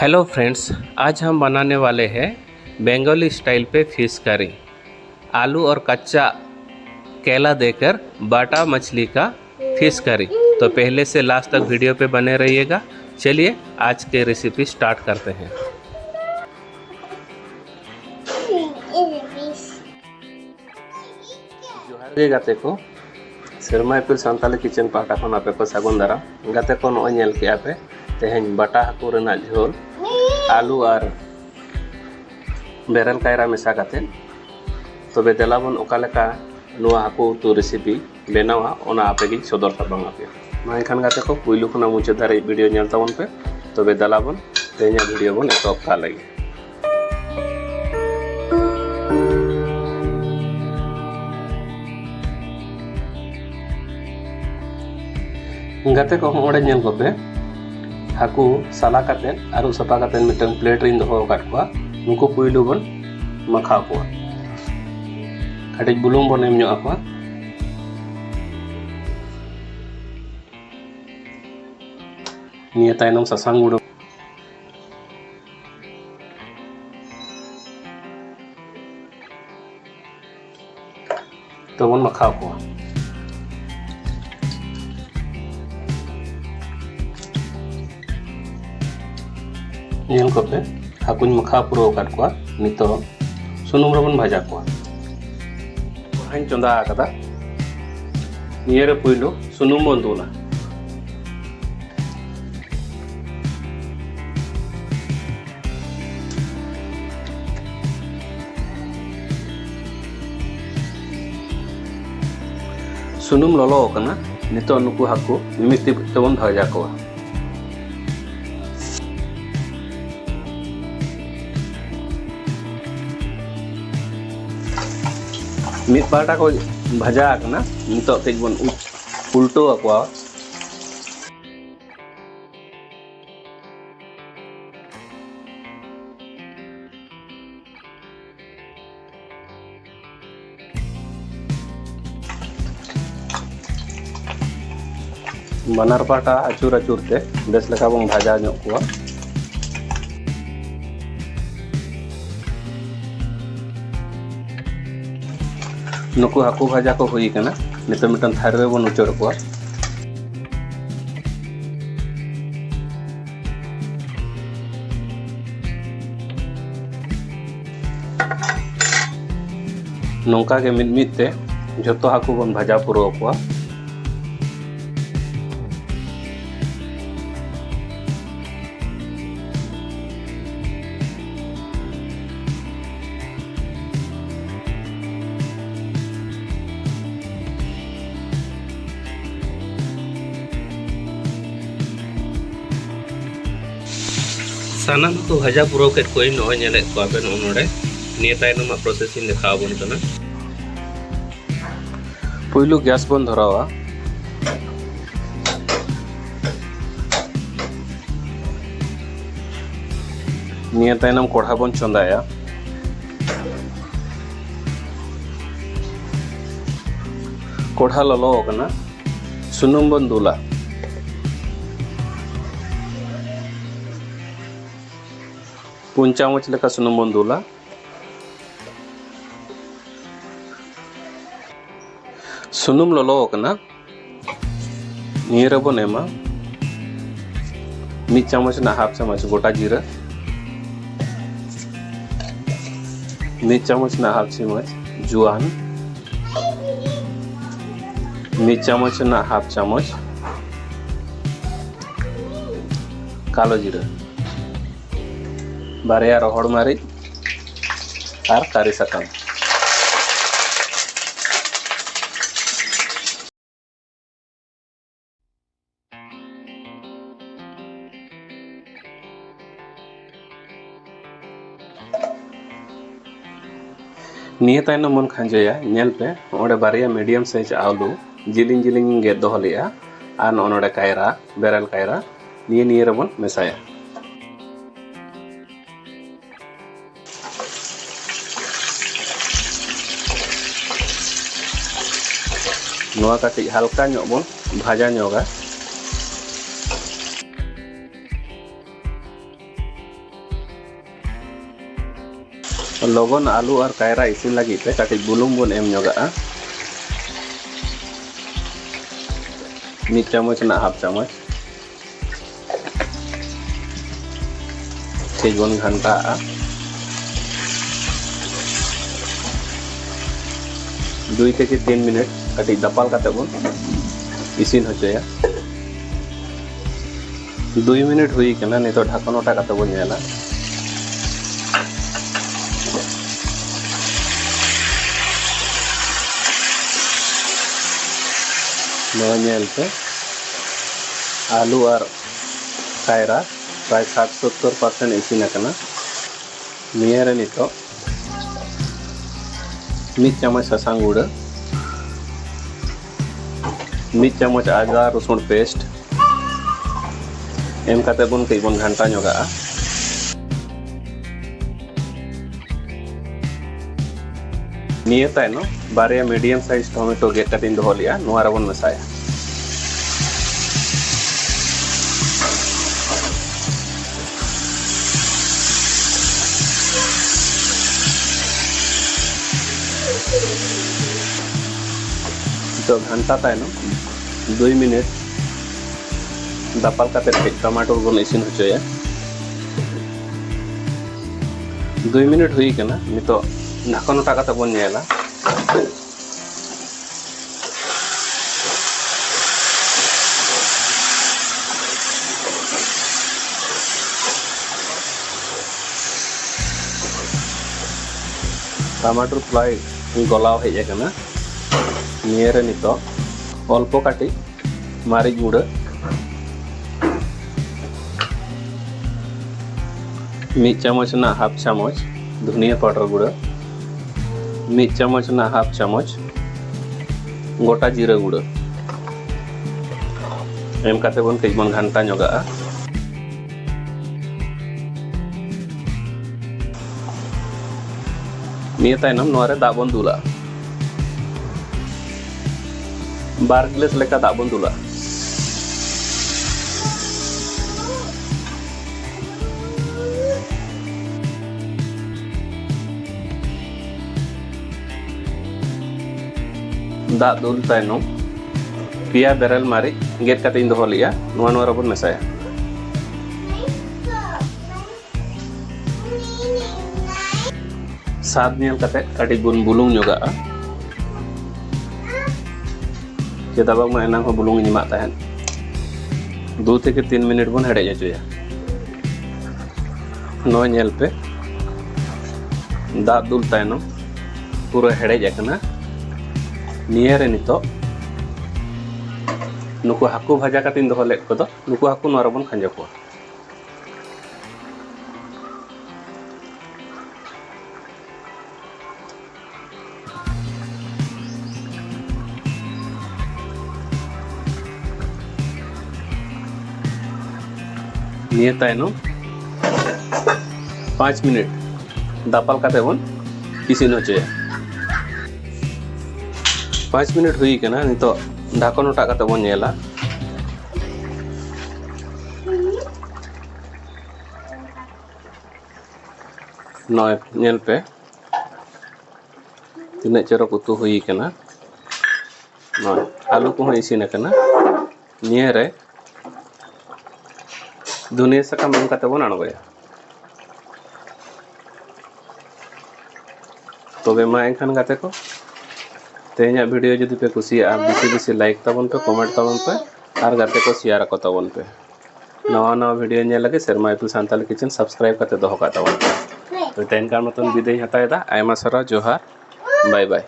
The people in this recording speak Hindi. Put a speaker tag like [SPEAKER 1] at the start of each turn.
[SPEAKER 1] हेलो फ्रेंड्स, आज हम बनाने वाले हैं बंगाली स्टाइल पे फिश करी। आलू और कच्चा केला देकर बाटा मछली का फिश करी। तो पहले से लास्ट तक वीडियो पे बने रहिएगा। चलिए आज के रेसिपी स्टार्ट करते हैं। जोहार गाते को सेरमा इपिल सानताली किचन पाटा खन आपे को सागुन दारा गाते को नय नेल के आपे तेहेन बाटा हाकू रेना झोल आलू और बेरल कायरा मेसा काते तबे देलाबन ओकालेका नुआ हाकू उतु रेसिपी बेनावा ओना आपे गी सदर ताबांग आपे मा एखान गाते को पुइलु खना मुचे दारे वीडियो नेल ताबन पे तबे देलाबन तेहेन वीडियो बन एतब का लगे। गाते को ओडे नेल को पे हाकू साला काते आरु सपा काते मिटन प्लेट रिन दो काट को नुको पुइलु बन मखा को काटे बुलुम बन एम ᱧᱚᱜ आको निया तायनम सासांग गुडो तो बन मखा को नेल को पे हाकुन मखा पुरो काट को नितो सुनुम रबन भाजा को हाइन चंदा आकदा नियरे पुइलो सुनुम बन दुला सुनुम ललो कना नितो नुकु हाकु मिमिति तबन भाजा को मित बाटा को भाजा आकना नितो तेज बन उल्टो आको बनार पाटा आचुर आचुरते बेस लेका बन भाजा ᱧᱚᱜ को नुकु हाकू भाजा को हुई कना नितो मिटन थारे रे बन उचर को नोंका के मिद मिद ते जतो हाकू बन भाजा पुरो को सानाम को भाजा पुरो के कोई नय नेले को आपे नोडे निय तायनम प्रोसेसिंग देखा बन कना पुइलु गैस बन धरावा निय तायनम कोढ़ा बन चंदाया कोढ़ा ललो कना सुनुम बन दुला पुन चामच लेका सुनुम बन दुला सुनुम ललो कना नियर बन एमा मिद चामच ना हाफ चामच गोटा जीरा मिद चामच ना हाफ चामच जुआन मिद चामच ना हाफ चामच कालो जीरा बारिया रोहड़ मारी और कारी साकाम निये तायनम मन खांजया नेल पे ओडे बारिया मीडियम साइज आलू जिलिंग जिलिंग गे दोहलिया आन ओनोडे कायरा बेरल कायरा निये निये रबन मेसाया नोआ काटी हल्का ᱧᱚᱜ बन भाजा ᱧᱚᱜᱟ लोगन आलू और कायरा इसिन लगी पे काटी बुलुंग बन एम जोगा मिड चामच ना हाफ चामच ठीक बन घंटा 2 থেকে 3 मिनट काटी दपाल काते बन इसिन होचोया 2 मिनट हुई कना नहीं तो ढक्कन ओटा काते बन नेला नोनेल पे आलू और कायरा प्राय 60-70% इसिन कना नियर नितो मिड चामच ससांग गुड़ मिड चामच आदा रसुन पेस्ट एम काते बन कई बन घंटा जोगा निये तायनो बारे मीडियम साइज टोमेटो गेट काटिन दोहो लिया नोआ रबन मसाया तो घंटा तायनो 2 मिनट दपाल काते टमाटो बन इसिन होचोया 2 मिनट हुई कना नितो ढक्कन ओटा काते बन नेला टमाटर फ्राई गलाव हेज कना नियर नितो अल्प काटी मारिच गुड़ मिड चामच ना हाफ चामच धनिया पाउडर गुड़ मिड चामच ना हाफ चामच गोटा जीरा गुड़ एम काते बन कई बन घंटा जोगा निये तायनम नोरे दा बन दुला 12 गिलास लेका दा बन दुला दा दुल तायनम पिया बेरल मारी गेट काते इन दोहो लिया नोआ नोआ रबन मेसाया सात नेल काते काटी बुन बुलुंग जोगा चेदाबाग मा एनांग हो बुलुंग निमा ताहन 2 থেকে 3 मिनट बन हेडे जोया नो नेल पे दा दुल तायनम पूरा हेडे जकना नियर नितो नुकु हाकु भाजा कातिन दोहो लेट को नुकु हाकु नोरा बन खंजा को निये तायनो 5 मिनट दापाल काते बन इसिन होचोया 5 मिनट हुई कना नितो ढक्कन ओटा काते बन नेला नय नेल पे तिना चेरो कुतु हुई कना नय आलू को इसिन कना निये रे धनिया साकाम एम काते बन आणगोया तबे मा एनखान गाते को तेहना वीडियो जदि पे कुसिया बेसि लाइक तबन पे कमेंट तबन पे और गाते को शेयर को तबन पे नवा नवा वीडियो नेल लगे शर्मा यूट्यूब सान्ताली किचन सब्सक्राइब करते दोहो का तबन पे तो तेन का मतन विदाय हतायदा आयमा सारा जोहार बाय बाय।